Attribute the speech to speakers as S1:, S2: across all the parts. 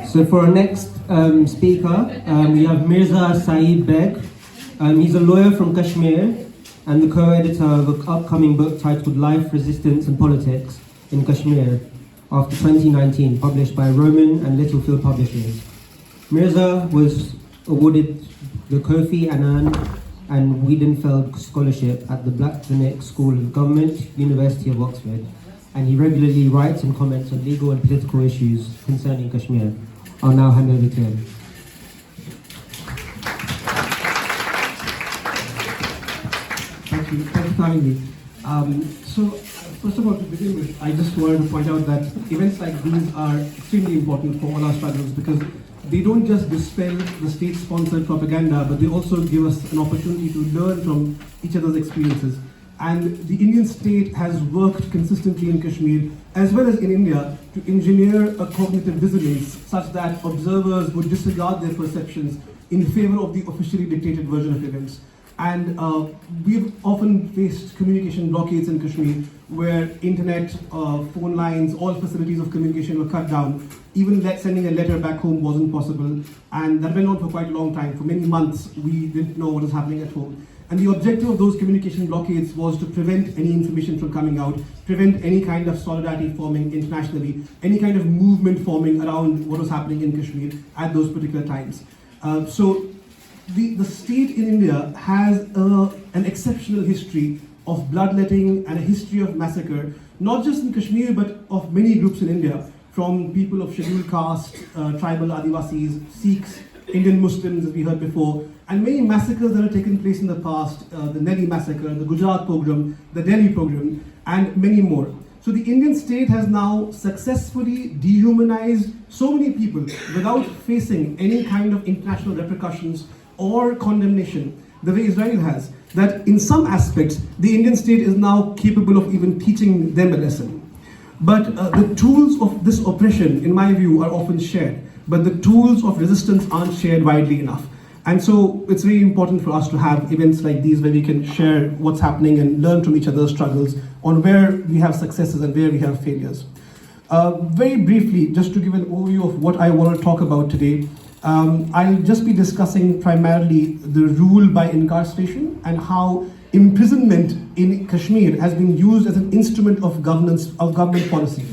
S1: So for our next speaker, we have Mirza Saaib. He's a lawyer from Kashmir and the co-editor of an upcoming book titled Life, Resistance and Politics in Kashmir after 2019, published by Roman and Littlefield Publishers. Mirza was awarded the Kofi Annan and Wiedenfeld Scholarship at the Black School of Government, University of Oxford, and he regularly writes and comments on legal and political issues concerning Kashmir. I'll now hand over to him.
S2: Thank you for having me. So, first of all, to begin with, I just wanted to point out that events like these are extremely important for all our struggles because they don't just dispel the state-sponsored propaganda, but they also give us an opportunity to learn from each other's experiences. And the Indian state has worked consistently in Kashmir, as well as in India, to engineer a cognitive dissonance such that observers would disregard their perceptions in favor of the officially dictated version of events. And we've often faced communication blockades in Kashmir where internet, phone lines, all facilities of communication were cut down. Even sending a letter back home wasn't possible. And that went on for quite a long time. For many months, we didn't know what was happening at home. And the objective of those communication blockades was to prevent any information from coming out, prevent any kind of solidarity forming internationally, any kind of movement forming around what was happening in Kashmir at those particular times. So the state in India has an exceptional history of bloodletting and a history of massacre, not just in Kashmir, but of many groups in India, from people of scheduled caste, tribal Adivasis, Sikhs, Indian Muslims, as we heard before, and many massacres that have taken place in the past, the Delhi massacre, the Gujarat pogrom, the Delhi pogrom, and many more. So the Indian state has now successfully dehumanized so many people without facing any kind of international repercussions or condemnation, the way Israel has, that in some aspects, the Indian state is now capable of even teaching them a lesson. But the tools of this oppression, in my view, are often shared, but the tools of resistance aren't shared widely enough. And so it's very important for us to have events like these where we can share what's happening and learn from each other's struggles on where we have successes and where we have failures. Very briefly, just to give an overview of what I want to talk about today, I'll just be discussing primarily the rule by incarceration and how imprisonment in Kashmir has been used as an instrument of government policy.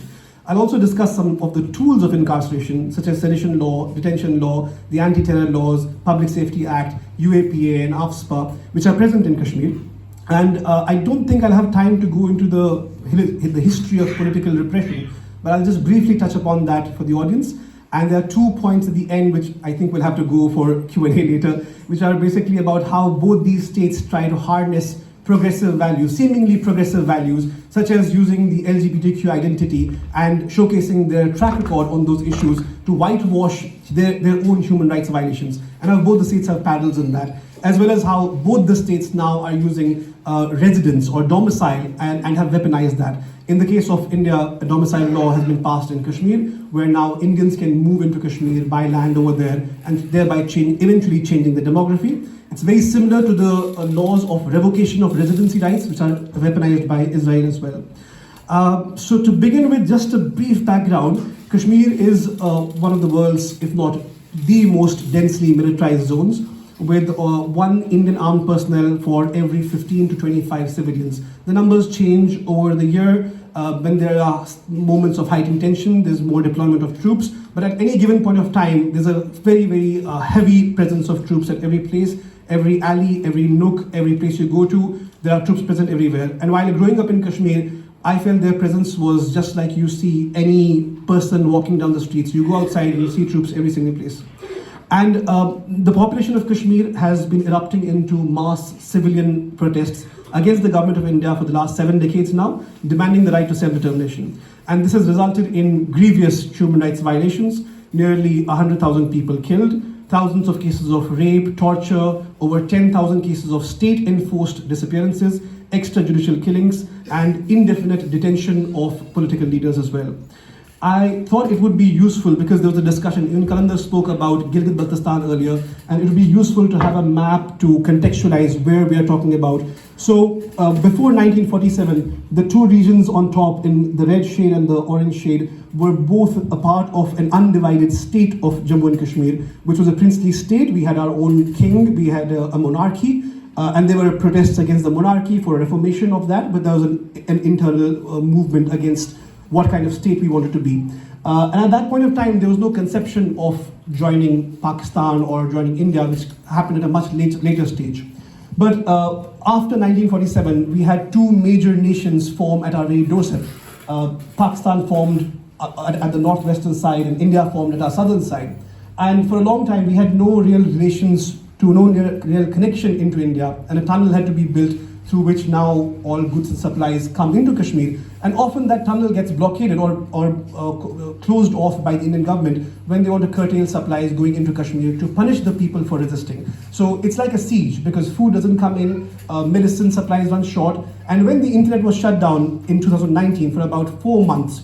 S2: I'll also discuss some of the tools of incarceration, such as sedition law, detention law, the anti-terror laws, Public Safety Act, UAPA and AFSPA, which are present in Kashmir. And I don't think I'll have time to go into the history of political repression, but I'll just briefly touch upon that for the audience. And there are 2 points at the end, which I think we'll have to go for Q&A later, which are basically about how both these states try to harness progressive values, seemingly progressive values, such as using the LGBTQ identity and showcasing their track record on those issues to whitewash their own human rights violations. And how both the states have parallels in that, as well as how both the states now are using residence or domicile and have weaponized that. In the case of India, a domicile law has been passed in Kashmir, where now Indians can move into Kashmir, buy land over there, and thereby eventually changing the demography. It's very similar to the laws of revocation of residency rights, which are weaponized by Israel as well. So to begin with, just a brief background, Kashmir is one of the world's, if not the most densely militarized zones, with one Indian armed personnel for every 15 to 25 civilians. The numbers change over the year. When there are moments of heightened tension, there's more deployment of troops. But at any given point of time, there's a very, very heavy presence of troops at every place, every alley, every nook, every place you go to. There are troops present everywhere. And while growing up in Kashmir, I felt their presence was just like you see any person walking down the streets. You go outside and you see troops every single place. And the population of Kashmir has been erupting into mass civilian protests against the government of India for the last 7 decades now, demanding the right to self-determination. And this has resulted in grievous human rights violations, nearly 100,000 people killed, thousands of cases of rape, torture, over 10,000 cases of state-enforced disappearances, extrajudicial killings, and indefinite detention of political leaders as well. I thought it would be useful because there was a discussion, even Kalandar spoke about Gilgit-Baltistan earlier, and it would be useful to have a map to contextualize where we are talking about. So before 1947, the two regions on top in the red shade and the orange shade were both a part of an undivided state of Jammu and Kashmir, which was a princely state. We had our own king, we had a monarchy, and there were protests against the monarchy for a reformation of that, but there was an internal movement against what kind of state we wanted to be. And at that point of time, there was no conception of joining Pakistan or joining India, which happened at a much later stage. But after 1947, we had two major nations form at our very doorstep. Pakistan formed at the northwestern side and India formed at our southern side. And for a long time, we had no real relations no real connection into India, and a tunnel had to be built through which now all goods and supplies come into Kashmir. And often that tunnel gets blockaded or closed off by the Indian government when they want to curtail supplies going into Kashmir to punish the people for resisting. So it's like a siege because food doesn't come in, medicine supplies run short. And when the internet was shut down in 2019 for about 4 months,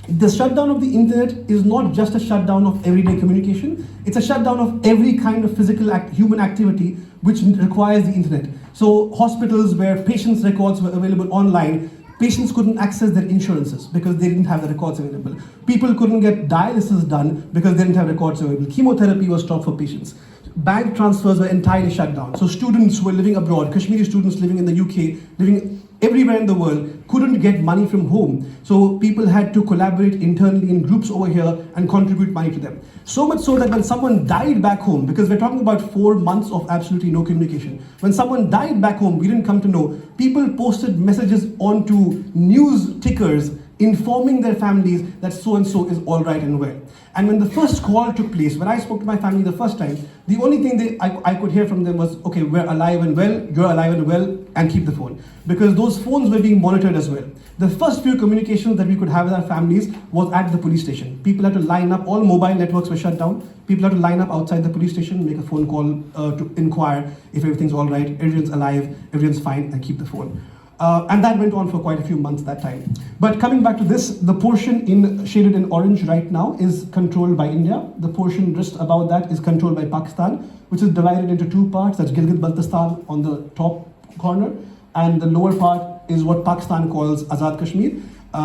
S2: the shutdown of the internet is not just a shutdown of everyday communication, it's a shutdown of every kind of physical human activity which requires the internet. So hospitals where patients' records were available online, patients couldn't access their insurances because they didn't have the records available. People couldn't get dialysis done because they didn't have records available. Chemotherapy was stopped for patients. Bank transfers were entirely shut down. So students who were living abroad, Kashmiri students living in the UK, living everywhere in the world, couldn't get money from home. So people had to collaborate internally in groups over here and contribute money to them. So much so that when someone died back home, because we're talking about 4 months of absolutely no communication, when someone died back home, we didn't come to know, people posted messages onto news tickers informing their families that so-and-so is all right and well. And when the first call took place, when I spoke to my family the first time, the only thing I could hear from them was, okay, we're alive and well, you're alive and well, and keep the phone. Because those phones were being monitored as well. The first few communications that we could have with our families was at the police station. People had to line up, all mobile networks were shut down. People had to line up outside the police station, make a phone call to inquire if everything's all right, everyone's alive, everyone's fine, and keep the phone. And that went on for quite a few months that time. But coming back to this, the portion shaded in orange right now is controlled by India. The portion just above that is controlled by Pakistan, which is divided into two parts. That's Gilgit-Baltistan on the top corner, and the lower part is what Pakistan calls Azad Kashmir.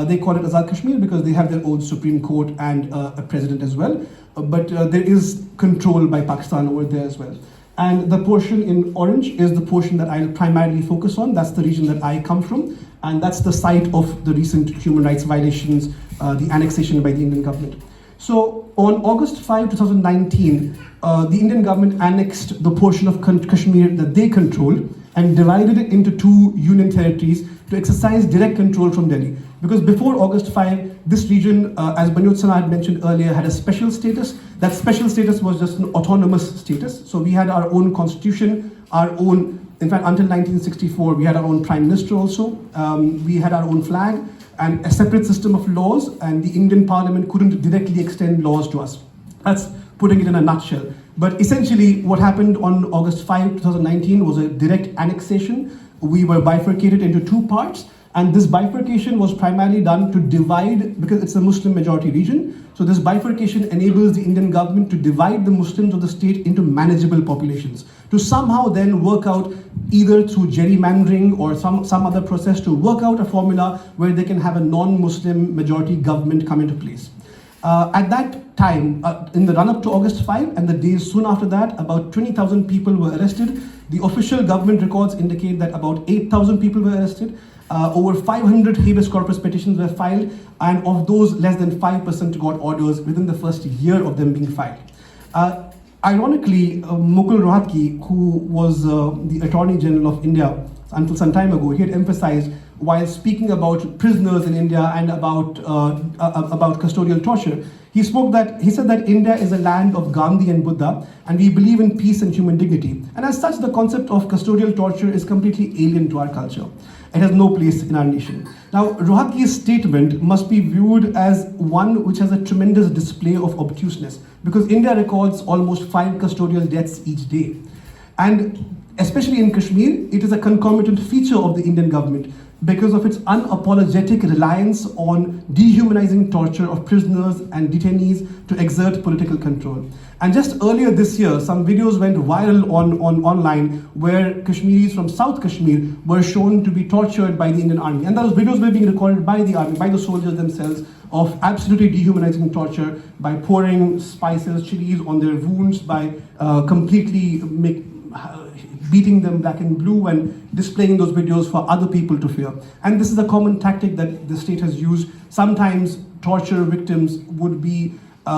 S2: They call it Azad Kashmir because they have their own Supreme Court and a president as well. But there is control by Pakistan over there as well. And the portion in orange is the portion that I'll primarily focus on. That's the region that I come from. And that's the site of the recent human rights violations, the annexation by the Indian government. So on August 5, 2019, the Indian government annexed the portion of Kashmir that they controlled and divided it into two union territories to exercise direct control from Delhi. Because before August 5, this region, as Banyot Sana had mentioned earlier, had a special status. That special status was just an autonomous status. So we had our own constitution, our own, in fact, until 1964, we had our own prime minister also. We had our own flag and a separate system of laws, and the Indian parliament couldn't directly extend laws to us. That's putting it in a nutshell. But essentially, what happened on August 5, 2019 was a direct annexation. We were bifurcated into two parts. And this bifurcation was primarily done to divide, because it's a Muslim majority region. So this bifurcation enables the Indian government to divide the Muslims of the state into manageable populations, to somehow then work out either through gerrymandering or some other process to work out a formula where they can have a non-Muslim majority government come into place. At that time, in the run-up to August 5 and the days soon after that, about 20,000 people were arrested. The official government records indicate that about 8,000 people were arrested. Over 500 habeas corpus petitions were filed, and of those, less than 5% got orders within the first year of them being filed. Ironically, Mukul Rohatgi, who was the Attorney General of India until some time ago, he had emphasized, while speaking about prisoners in India and about custodial torture, he said that India is a land of Gandhi and Buddha, and we believe in peace and human dignity. And as such, the concept of custodial torture is completely alien to our culture. It has no place in our nation. Now, Rohatgi's statement must be viewed as one which has a tremendous display of obtuseness, because India records almost 5 custodial deaths each day. And especially in Kashmir, it is a concomitant feature of the Indian government because of its unapologetic reliance on dehumanizing torture of prisoners and detainees to exert political control. And just earlier this year, some videos went viral online where Kashmiris from South Kashmir were shown to be tortured by the Indian army. And those videos were being recorded by the army, by the soldiers themselves, of absolutely dehumanizing torture by pouring spices, chilies on their wounds, by completely beating them black and blue and displaying those videos for other people to fear. And this is a common tactic that the state has used. Sometimes torture victims would be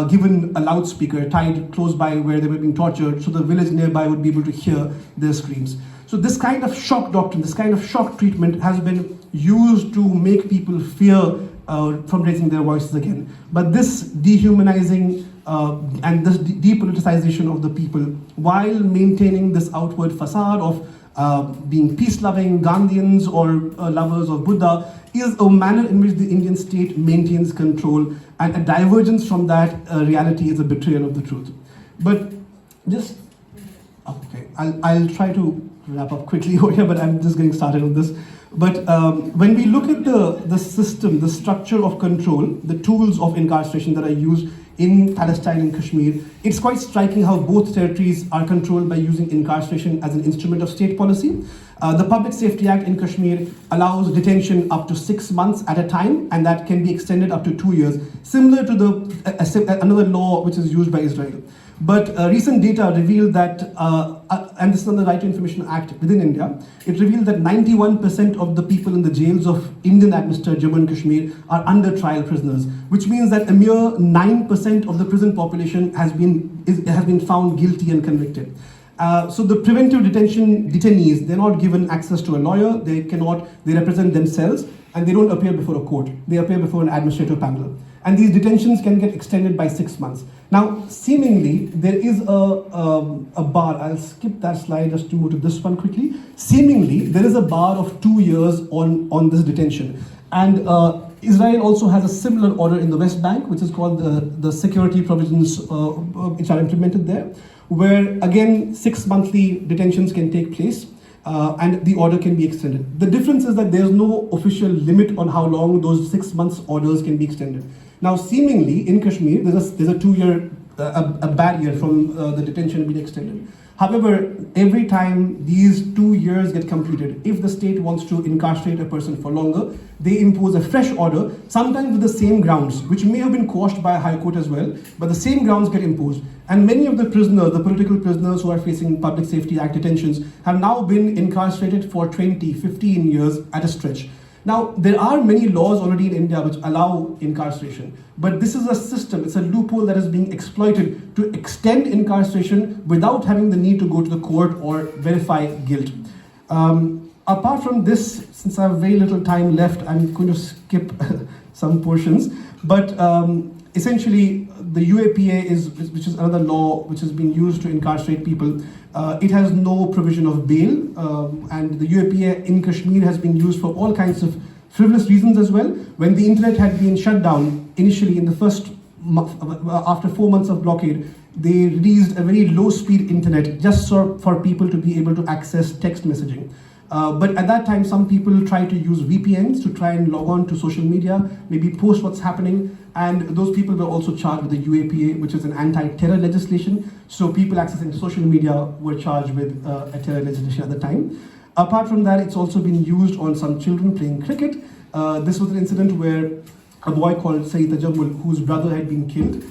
S2: given a loudspeaker tied close by where they were being tortured, so the village nearby would be able to hear their screams. So this kind of shock doctrine, this kind of shock treatment has been used to make people fear from raising their voices again. But this dehumanizing and this depoliticization of the people, while maintaining this outward facade of being peace-loving Gandhians or lovers of Buddha, is a manner in which the Indian state maintains control, and a divergence from that reality is a betrayal of the truth. But just, okay, I'll try to wrap up quickly over here, but I'm just getting started on this. But when we look at the system, the structure of control, the tools of incarceration that are used in Palestine and Kashmir, it's quite striking how both territories are controlled by using incarceration as an instrument of state policy. The Public Safety Act in Kashmir allows detention up to 6 months at a time, and that can be extended up to 2 years, similar to another law which is used by Israel. But recent data revealed that, and this is on the Right to Information Act within India, it revealed that 91% of the people in the jails of Indian-administered Jammu and Kashmir are under trial prisoners, which means that a mere 9% of the prison population has been found guilty and convicted. So the preventive detention detainees, they're not given access to a lawyer, they represent themselves, and they don't appear before a court. They appear before an administrative panel. And these detentions can get extended by 6 months. Now, seemingly, there is a bar. I'll skip that slide just to move to this one quickly. Seemingly, there is a bar of 2 years on this detention. And Israel also has a similar order in the West Bank, which is called the security provisions which are implemented there, where, again, 6 monthly detentions can take place. And the order can be extended. The difference is that there's no official limit on how long those 6 months orders can be extended. Now, seemingly in Kashmir, there's a 2-year barrier from the detention being extended. However, every time these 2 years get completed, if the state wants to incarcerate a person for longer, they impose a fresh order, sometimes with the same grounds, which may have been quashed by a high court as well, but the same grounds get imposed. And many of the prisoners, the political prisoners who are facing Public Safety Act detentions, have now been incarcerated for 20, 15 years at a stretch. Now, there are many laws already in India which allow incarceration, but this is a system, it's a loophole that is being exploited to extend incarceration without having the need to go to the court or verify guilt. Apart from this, since I have very little time left, I'm going to skip some portions, but essentially the UAPA which is another law which has been used to incarcerate people. It has no provision of bail, and the UAPA in Kashmir has been used for all kinds of frivolous reasons as well. When the internet had been shut down initially in the first month, after 4 months of blockade, they released a very low-speed internet just for people to be able to access text messaging. But at that time, some people tried to use VPNs to try and log on to social media, maybe post what's happening, and those people were also charged with the UAPA, which is an anti-terror legislation. So people accessing social media were charged with a terror legislation at the time. Apart from that, it's also been used on some children playing cricket. This was an incident where a boy called Saeed Tajammul, whose brother had been killed.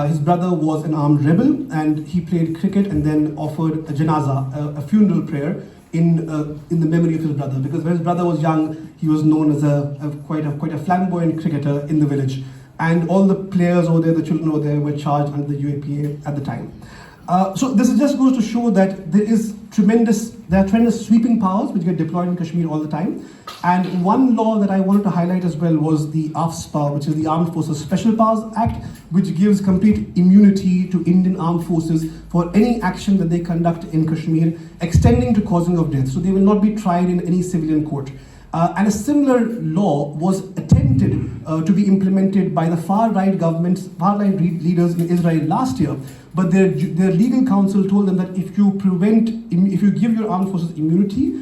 S2: His brother was an armed rebel, and he played cricket and then offered a janaza, a funeral prayer, in the memory of his brother, because when his brother was young, he was known as quite a flamboyant cricketer in the village, and all the players over there, the children over there, were charged under the UAPA at the time. So this just goes to show that there are tremendous sweeping powers which get deployed in Kashmir all the time. And one law that I wanted to highlight as well was the AFSPA, which is the Armed Forces Special Powers Act, which gives complete immunity to Indian armed forces for any action that they conduct in Kashmir, extending to causing of death. So they will not be tried in any civilian court. And a similar law was attempted to be implemented by the far-right governments, far-right leaders in Israel last year. But their legal counsel told them that if you give your armed forces immunity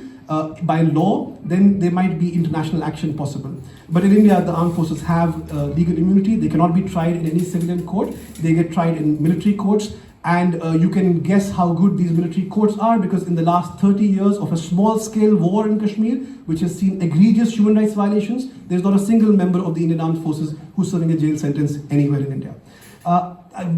S2: by law, then there might be international action possible. But in India, the armed forces have legal immunity. They cannot be tried in any civilian court. They get tried in military courts. And you can guess how good these military courts are, because in the last 30 years of a small-scale war in Kashmir, which has seen egregious human rights violations, there's not a single member of the Indian Armed Forces who's serving a jail sentence anywhere in India.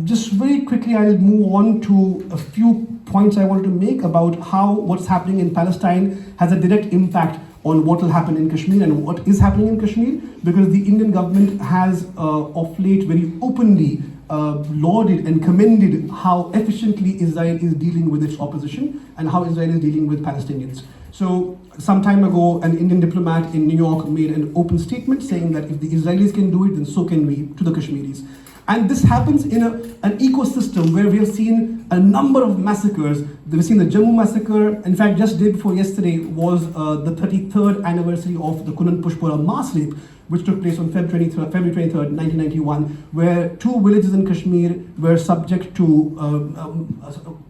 S2: Just very quickly, I'll move on to a few points I wanted to make about how what's happening in Palestine has a direct impact on what will happen in Kashmir and what is happening in Kashmir, because the Indian government has of late very openly lauded and commended how efficiently Israel is dealing with its opposition and how Israel is dealing with Palestinians. So some time ago, an Indian diplomat in New York made an open statement saying that if the Israelis can do it, then so can we, to the Kashmiris. And this happens in an ecosystem where we have seen a number of massacres. We've seen the Jammu massacre. In fact, just day before yesterday was the 33rd anniversary of the Kunan Pushpura mass rape, which took place on February 23rd, 1991, where 2 villages in Kashmir were subject to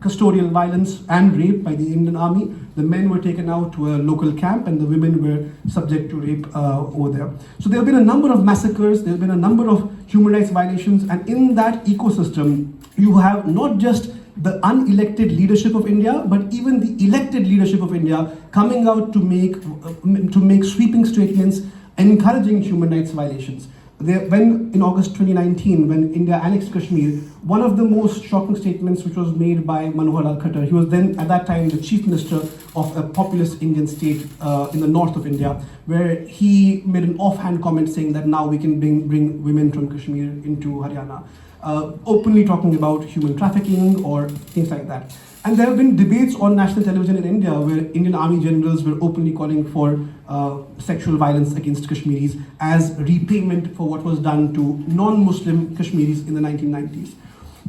S2: custodial violence and rape by the Indian army. The men were taken out to a local camp and the women were subject to rape over there. So there have been a number of massacres, there have been a number of human rights violations, and in that ecosystem, you have not just the unelected leadership of India, but even the elected leadership of India coming out to make sweeping statements encouraging human rights violations. When in August 2019, when India annexed Kashmir, one of the most shocking statements which was made by Manohar Lal Khattar, he was then at that time the chief minister of a populous Indian state in the north of India, where he made an offhand comment saying that now we can bring women from Kashmir into Haryana, openly talking about human trafficking or things like that. And there have been debates on national television in India where Indian army generals were openly calling for sexual violence against Kashmiris as repayment for what was done to non-Muslim Kashmiris in the 1990s.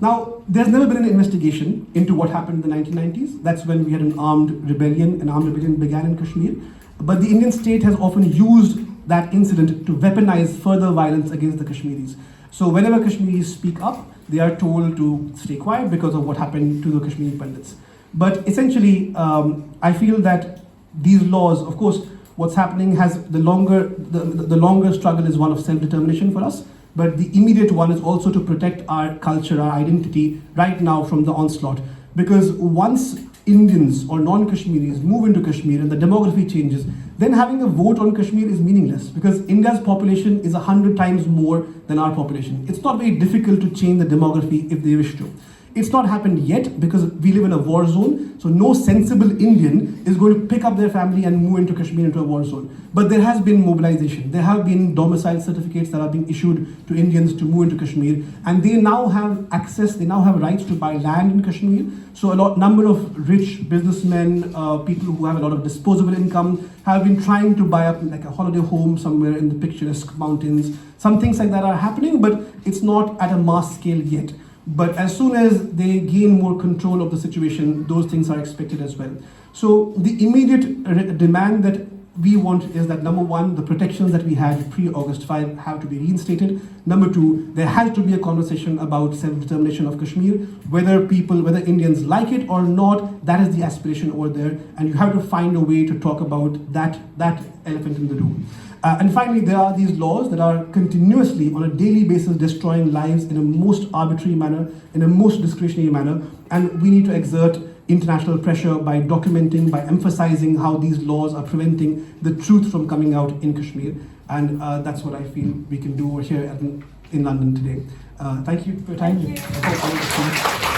S2: Now, there's never been an investigation into what happened in the 1990s. That's when we had an armed rebellion. An armed rebellion began in Kashmir. But the Indian state has often used that incident to weaponize further violence against the Kashmiris. So whenever Kashmiris speak up, they are told to stay quiet because of what happened to the Kashmiri Pandits. But essentially, I feel that these laws, of course, what's happening has the longer struggle is one of self-determination for us, but the immediate one is also to protect our culture, our identity right now from the onslaught. Because once Indians or non-Kashmiris move into Kashmir and the demography changes, then having a vote on Kashmir is meaningless, because India's population is 100 times more than our population. It's not very difficult to change the demography if they wish to. It's not happened yet because we live in a war zone, so no sensible Indian is going to pick up their family and move into Kashmir into a war zone. But there has been mobilization. There have been domicile certificates that are being issued to Indians to move into Kashmir, and they now have access, they now have rights to buy land in Kashmir. So number of rich businessmen, people who have a lot of disposable income, have been trying to buy up like a holiday home somewhere in the picturesque mountains. Some things like that are happening, but it's not at a mass scale yet. But as soon as they gain more control of the situation, those things are expected as well. So the immediate demand that we want is that, number one, the protections that we had pre-August 5 have to be reinstated. Number two, there has to be a conversation about self-determination of Kashmir. Whether Indians like it or not, that is the aspiration over there. And you have to find a way to talk about that elephant in the room. And finally, there are these laws that are continuously, on a daily basis, destroying lives in a most arbitrary manner, in a most discretionary manner. And we need to exert international pressure by documenting, by emphasizing how these laws are preventing the truth from coming out in Kashmir. And that's what I feel we can do over here in London today. Thank you for your time.
S3: Thank you.